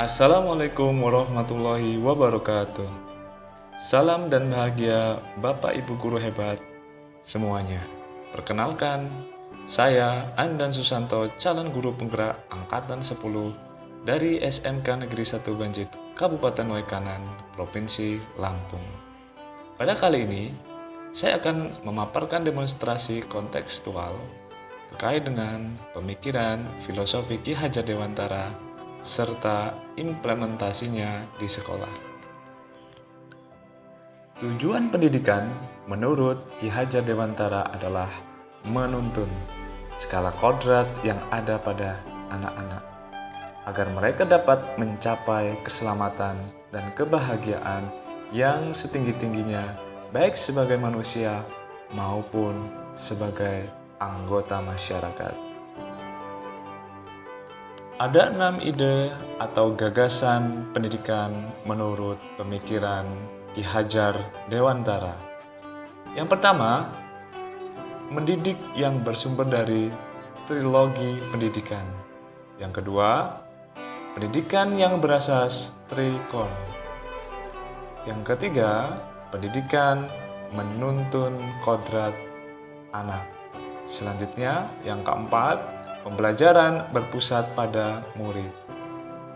Assalamualaikum warahmatullahi wabarakatuh. Salam dan bahagia Bapak Ibu guru hebat semuanya. Perkenalkan, saya Andan Susanto, calon guru penggerak angkatan 10 dari SMK Negeri 1 Banjit, Kabupaten Waikanan, Provinsi Lampung. Pada kali ini, saya akan memaparkan demonstrasi kontekstual terkait dengan pemikiran filosofi Ki Hajar Dewantara serta implementasinya di sekolah. Tujuan pendidikan menurut Ki Hajar Dewantara adalah menuntun skala kodrat yang ada pada anak-anak agar mereka dapat mencapai keselamatan dan kebahagiaan yang setinggi-tingginya baik sebagai manusia maupun sebagai anggota masyarakat. Ada 6 ide atau gagasan pendidikan menurut pemikiran Ki Hajar Dewantara. Yang pertama, mendidik yang bersumber dari trilogi pendidikan. Yang kedua, pendidikan yang berasas trikon. Yang ketiga, pendidikan menuntun kodrat anak. Selanjutnya, yang keempat, pembelajaran berpusat pada murid.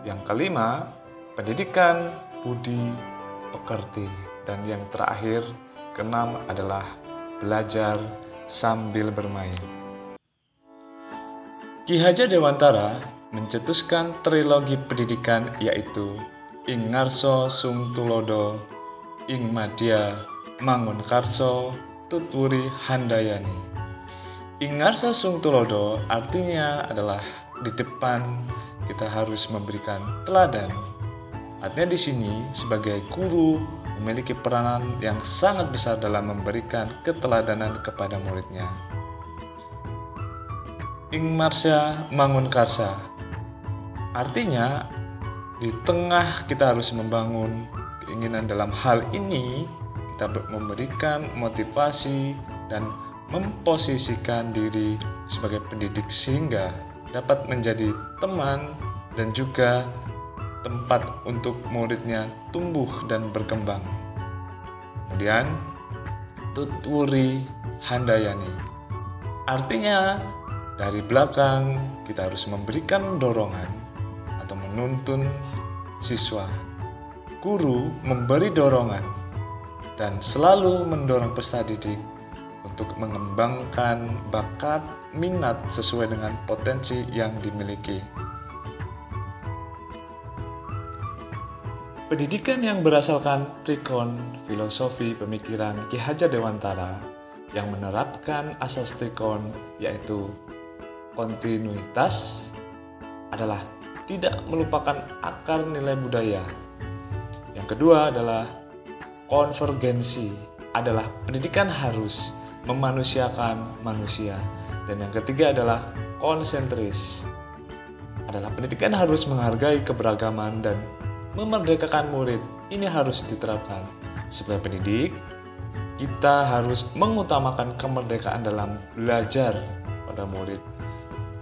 Yang kelima, pendidikan budi pekerti. Dan yang terakhir, keenam adalah belajar sambil bermain. Ki Hajar Dewantara mencetuskan trilogi pendidikan yaitu Ing Ngarso Sung Tulodo, Ing Madya Mangunkarso, Tutwuri Handayani. Ing Ngarso Sung Tulodo artinya adalah di depan kita harus memberikan teladan. Artinya di sini sebagai guru memiliki peranan yang sangat besar dalam memberikan keteladanan kepada muridnya. Ing Marsya Mangunkarsa artinya di tengah kita harus membangun keinginan dalam hal ini, kita memberikan motivasi dan memposisikan diri sebagai pendidik sehingga dapat menjadi teman dan juga tempat untuk muridnya tumbuh dan berkembang. Kemudian Tutwuri Handayani artinya dari belakang kita harus memberikan dorongan atau menuntun siswa. Guru memberi dorongan dan selalu mendorong peserta didik untuk mengembangkan bakat minat sesuai dengan potensi yang dimiliki. Pendidikan yang berasalkan trikon filosofi pemikiran Ki Hajar Dewantara yang menerapkan asas trikon yaitu kontinuitas adalah tidak melupakan akar nilai budaya. Yang kedua adalah konvergensi, adalah pendidikan harus memanusiakan manusia. Dan yang ketiga adalah konsentris, adalah pendidikan harus menghargai keberagaman dan memerdekakan murid. Ini harus diterapkan. Sebagai pendidik, kita harus mengutamakan kemerdekaan dalam belajar pada murid,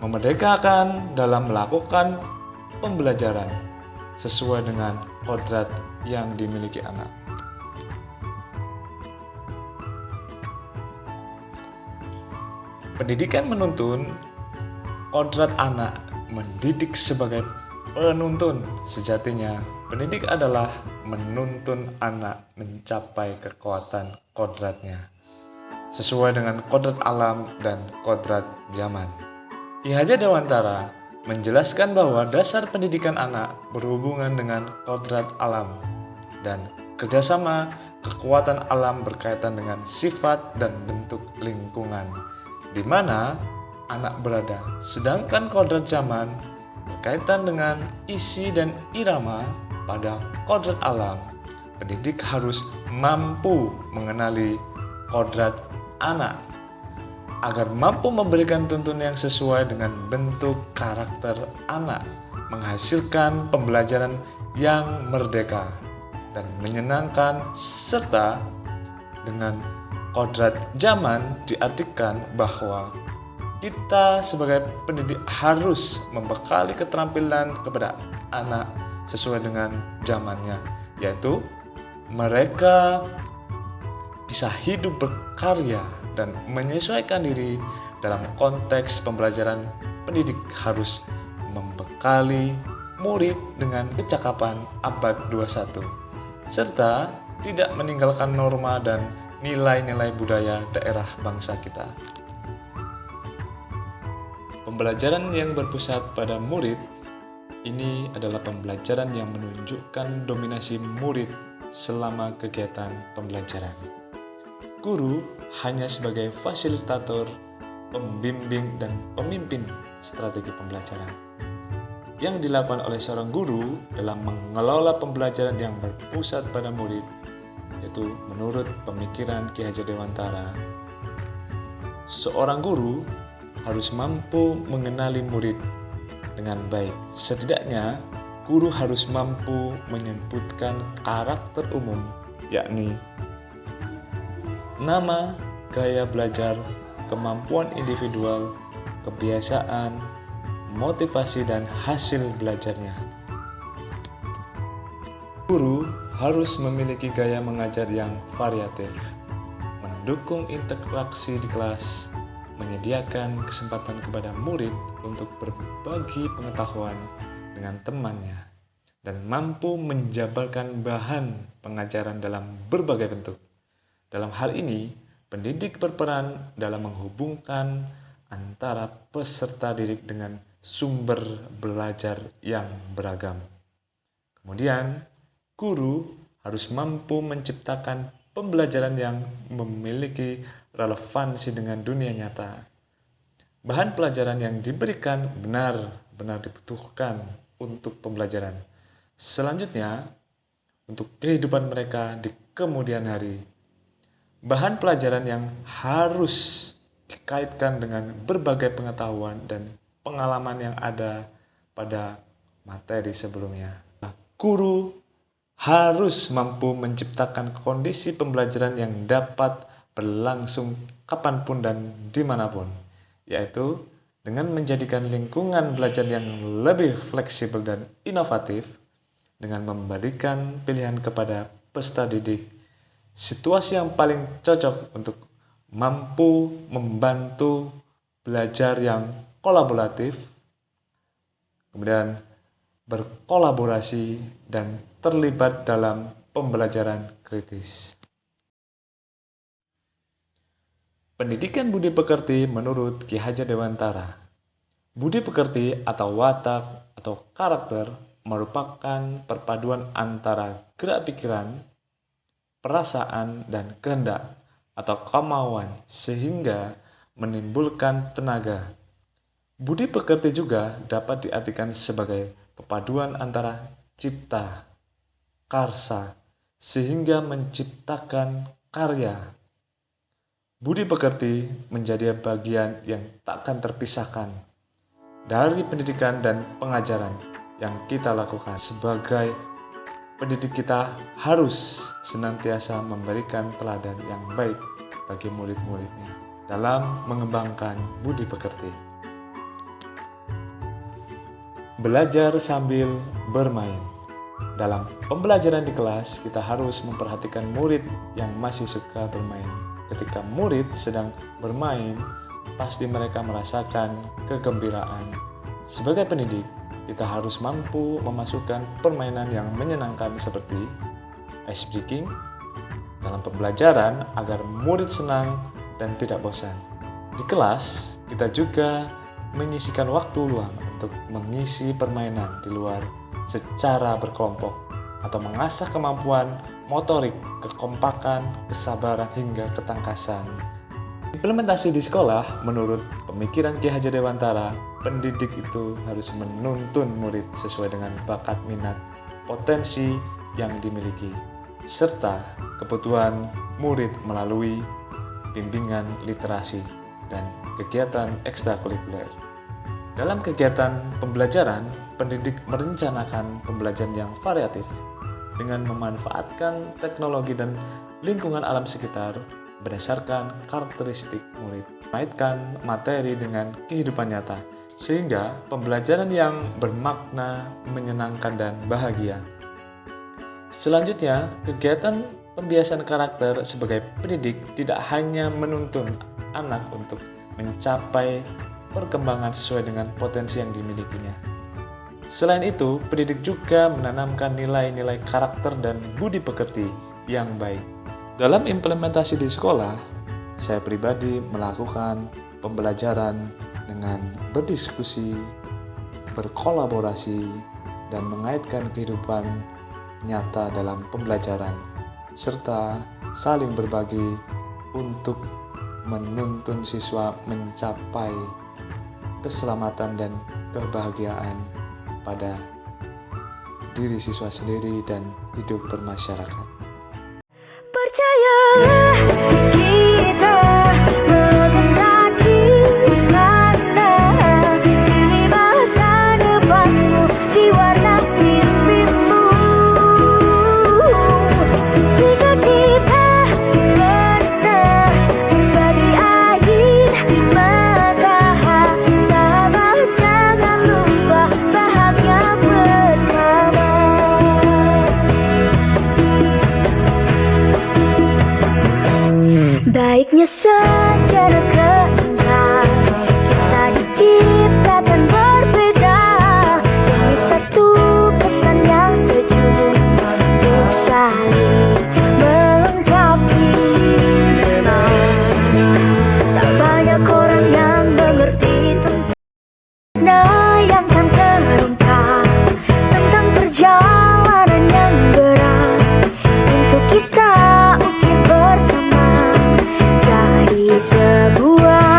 memerdekakan dalam melakukan pembelajaran sesuai dengan kodrat yang dimiliki anak. Pendidikan menuntun kodrat anak, mendidik sebagai penuntun. Sejatinya, pendidik adalah menuntun anak mencapai kekuatan kodratnya sesuai dengan kodrat alam dan kodrat zaman. Ki Hajar Dewantara menjelaskan bahwa dasar pendidikan anak berhubungan dengan kodrat alam dan kerjasama kekuatan alam berkaitan dengan sifat dan bentuk lingkungan di mana anak berada, sedangkan kodrat zaman berkaitan dengan isi dan irama pada kodrat alam. Pendidik harus mampu mengenali kodrat anak agar mampu memberikan tuntunan yang sesuai dengan bentuk karakter anak, menghasilkan pembelajaran yang merdeka dan menyenangkan, serta dengan kodrat zaman diartikan bahwa kita sebagai pendidik harus membekali keterampilan kepada anak sesuai dengan zamannya, yaitu mereka bisa hidup berkarya dan menyesuaikan diri dalam konteks pembelajaran. Pendidik harus membekali murid dengan kecakapan abad 21, serta tidak meninggalkan norma dan nilai-nilai budaya daerah bangsa kita. Pembelajaran yang berpusat pada murid ini adalah pembelajaran yang menunjukkan dominasi murid selama kegiatan pembelajaran. Guru hanya sebagai fasilitator, pembimbing, dan pemimpin strategi pembelajaran. Yang dilakukan oleh seorang guru dalam mengelola pembelajaran yang berpusat pada murid, yaitu menurut pemikiran Ki Hajar Dewantara, seorang guru harus mampu mengenali murid dengan baik. Setidaknya, guru harus mampu menyebutkan karakter umum, yakni nama, gaya belajar, kemampuan individual, kebiasaan, motivasi, dan hasil belajarnya. Guru harus memiliki gaya mengajar yang variatif, mendukung interaksi di kelas, menyediakan kesempatan kepada murid untuk berbagi pengetahuan dengan temannya, dan mampu menjabarkan bahan pengajaran dalam berbagai bentuk. Dalam hal ini, pendidik berperan dalam menghubungkan antara peserta didik dengan sumber belajar yang beragam. Kemudian, guru harus mampu menciptakan pembelajaran yang memiliki relevansi dengan dunia nyata. Bahan pelajaran yang diberikan benar-benar dibutuhkan untuk pembelajaran selanjutnya untuk kehidupan mereka di kemudian hari. Bahan pelajaran yang harus dikaitkan dengan berbagai pengetahuan dan pengalaman yang ada pada materi sebelumnya. Guru harus mampu menciptakan kondisi pembelajaran yang dapat berlangsung kapanpun dan dimanapun, yaitu dengan menjadikan lingkungan belajar yang lebih fleksibel dan inovatif, dengan memberikan pilihan kepada peserta didik situasi yang paling cocok untuk mampu membantu belajar yang kolaboratif, kemudian berkolaborasi dan terlibat dalam pembelajaran kritis. Pendidikan budi pekerti menurut Ki Hajar Dewantara. Budi pekerti atau watak atau karakter merupakan perpaduan antara gerak pikiran, perasaan, dan kehendak atau kemauan sehingga menimbulkan tenaga. Budi pekerti juga dapat diartikan sebagai perpaduan antara cipta, karsa, sehingga menciptakan karya. Budi pekerti menjadi bagian yang takkan terpisahkan dari pendidikan dan pengajaran yang kita lakukan. Sebagai pendidik, kita harus senantiasa memberikan teladan yang baik bagi murid-muridnya dalam mengembangkan budi pekerti. Belajar sambil bermain. Dalam pembelajaran di kelas, kita harus memperhatikan murid yang masih suka bermain. Ketika murid sedang bermain, pasti mereka merasakan kegembiraan. Sebagai pendidik, kita harus mampu memasukkan permainan yang menyenangkan seperti ice breaking dalam pembelajaran agar murid senang dan tidak bosan. Di kelas, kita juga menyisihkan waktu luang untuk mengisi permainan di luar secara berkelompok atau mengasah kemampuan motorik, kekompakan, kesabaran, hingga ketangkasan. Implementasi di sekolah, menurut pemikiran Ki Hajar Dewantara, pendidik itu harus menuntun murid sesuai dengan bakat, minat, potensi yang dimiliki, serta kebutuhan murid melalui bimbingan literasi dan kegiatan ekstrakurikuler. Dalam kegiatan pembelajaran, pendidik merencanakan pembelajaran yang variatif dengan memanfaatkan teknologi dan lingkungan alam sekitar berdasarkan karakteristik murid. mengaitkan materi dengan kehidupan nyata, sehingga pembelajaran yang bermakna, menyenangkan, dan bahagia. Selanjutnya, kegiatan pembiasan karakter sebagai pendidik tidak hanya menuntun anak untuk mencapai perkembangan sesuai dengan potensi yang dimilikinya. Selain itu, pendidik juga menanamkan nilai-nilai karakter dan budi pekerti yang baik. Dalam implementasi di sekolah, saya pribadi melakukan pembelajaran dengan berdiskusi, berkolaborasi, dan mengaitkan kehidupan nyata dalam pembelajaran, serta saling berbagi untuk menuntun siswa mencapai keselamatan dan kebahagiaan pada diri siswa sendiri dan hidup bermasyarakat. Percayalah kita mengendaki sana, ini masa depanmu diwarnai mimpimu. Jika kita pernah menjadi air mata, sahabat jangan lupa bahagia bersama. Baiknya secara keengkar kita diciptakan berbeda demi satu pesan yang sejuk untuk saling melengkapi. Memang tak banyak orang yang mengerti tentang yang kan terungkap tentang perjalanan yang berat untuk kita ukir bersama jadi sebuah